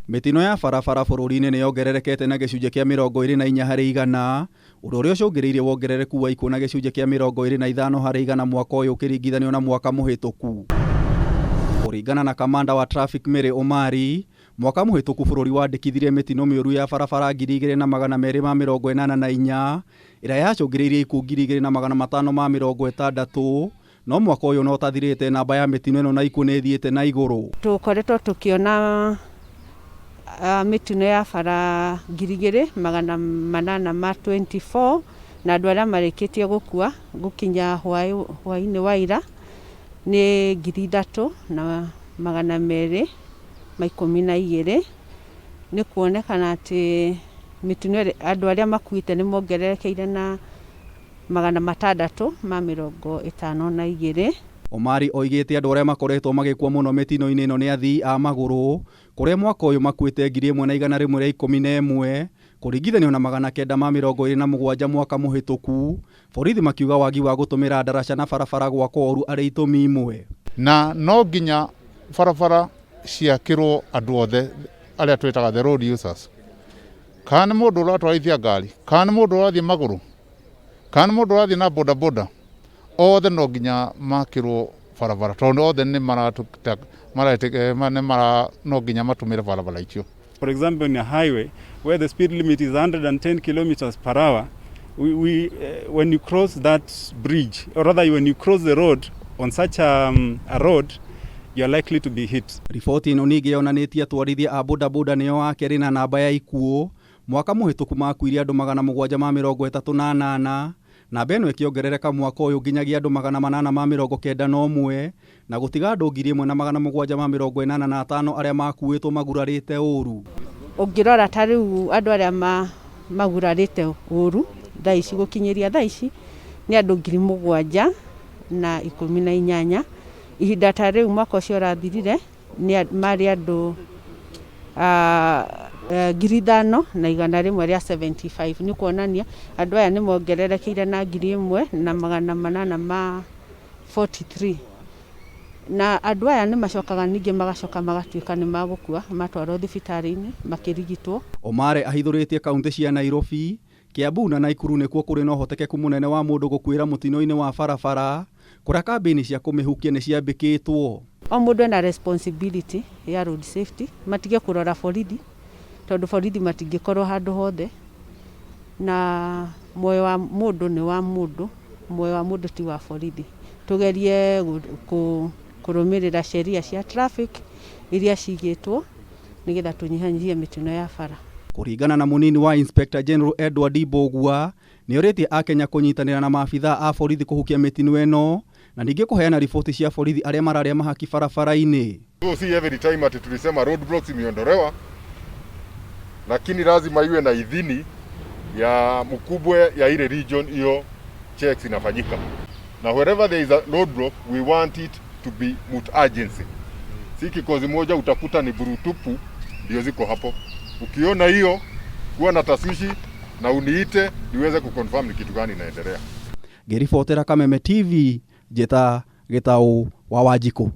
Mitino ya barabara bũrũri-inĩ nĩ yongererekete na gĩcunjĩ kĩa 24%, ũndũ ũrĩa ũcũngĩrĩirie wongerereku wa ikuũ na gĩcunjĩ kĩa 25% mwaka ũyũ ũkĩringithanio na mwaka mũhĩtũku. Kũringana na kamanda wa traffic Mary Omari, mwaka mũhĩtũku bũrũri wandĩkithirie mĩtino mĩũru ya barabara 2,284 ĩrĩa yacũngĩrĩirie ikuũ 2,560, no mwaka ũyũ no tathirĩte namba ya mĩtino ĩno na ikuũ nĩ thiĩte na igũrũ. Tũkoretwo tũkĩona mĩtino ya bara 2,824 na andũ arĩa marĩkĩtie gũkua gũkinya hwaĩ-inĩ wa ira nĩ 3,212. Nĩ kuonekana atĩ mĩtino andũ arĩa makuĩte nĩ mongererekeire na 652. Omari oigĩte andũ arĩa makoretwo magĩkua mũno mĩtino-inĩ ĩno nĩ athii a magũrũ, kũrĩa mwaka ũyũ makuĩte 1,111 kũringithanio na 927 mwaka mũhĩtũku. Borithi makiuga wagi wa gũtũmĩra ndaraca na barabara gwakwo ũru arĩ itũmi imwe. Na no nginya barabara ciakĩrwo andũ othe arĩa twĩtaga the road users. Kana nĩ mũndũ ũratwarithia ngari, kana nĩ mũndũ ũrathiĩ magũrũ, kana nĩ mũndũ ũrathiĩ na bodaboda, othe no nginya makĩrwo barabara tondũ othe nĩ no nginya matũmĩre barabara icio. For example, in a highway where the speed limit is 110 kilometers per hour, when you cross that bridge, or rather when you cross the road on such a road, you are likely to be hit. Riboti ĩno ningĩ yonanĩtie atwarithia a bodaboda nĩo wa kerĩ na namba ya ikuũ. Mwaka mũhĩtũku makuire andũ 738, namba ĩno ĩkĩongerereka mwaka ũyũ nginyagia andũ 891 na gũtiga andũ 1,785 arĩa makuĩtwo magurarĩte ũru. Ũngĩrora ta rĩu andũ arĩa magurarĩte ũru thaa ici gũkinyĩria thaa ici nĩ andũ 7,018. Ihinda ta rĩu mwaka ũcio ũrathirire marĩ andũ 5,175. Nĩ kuonania andũ aya nĩ mongererekeire na 1,843. Na andũ aya nĩ macokaga ningĩ magacoka magatuĩka nĩ magũkua matwarwo thibitarĩ-inĩ makĩrigitwo. Omari ahithũrĩtie kaunti cia Nairobi, Kiambu na Nakuru nĩkuo kũrĩ na ũhotekeku mũnene wa mũndũ gũkuĩra mũtino-inĩ wa barabara, kũrĩa kambĩini cia kũmĩhukia nĩ ciambĩkĩtwo. O mũndũ ena responsibility ya road safety, matige kũrora borithi tondũ borithi matingĩkorwo handũ hothe, na muoyo wa mũndũ nĩ wa mũndũ, muoyo wa mũndũ ti wa borithi. Tugerie kũrũmĩrĩra sheria cia traffic iria cigĩtwo nĩgetha tũnyihanyihie mĩtino ya bara. Kũringana na mũnini wa Inspector General Edward Ibogua, nĩ orĩtie Akenya kũnyitanĩra na maabithaa a borithi kũhukia mĩtino ĩno na ningĩ kũheana riboti cia borithi arĩa mararĩa mahaki barabara-inĩ. Si every time ati tulisema roadblocks imeondolewa, lakini lazima iwe na idhini ya mkubwa ya ile region hiyo checks inafanyika. Na wherever there is a roadblock, we want it to be multi-agency. Si kikozi moja utakuta ni burutupu ndio ziko hapo. Ukiona hiyo kuwa na taswishi na uniite niweze kuconfirm ni kitu gani inaendelea. Ngĩribotera Kameme TV, Njeta Gĩtaũ wa Wanjikũ.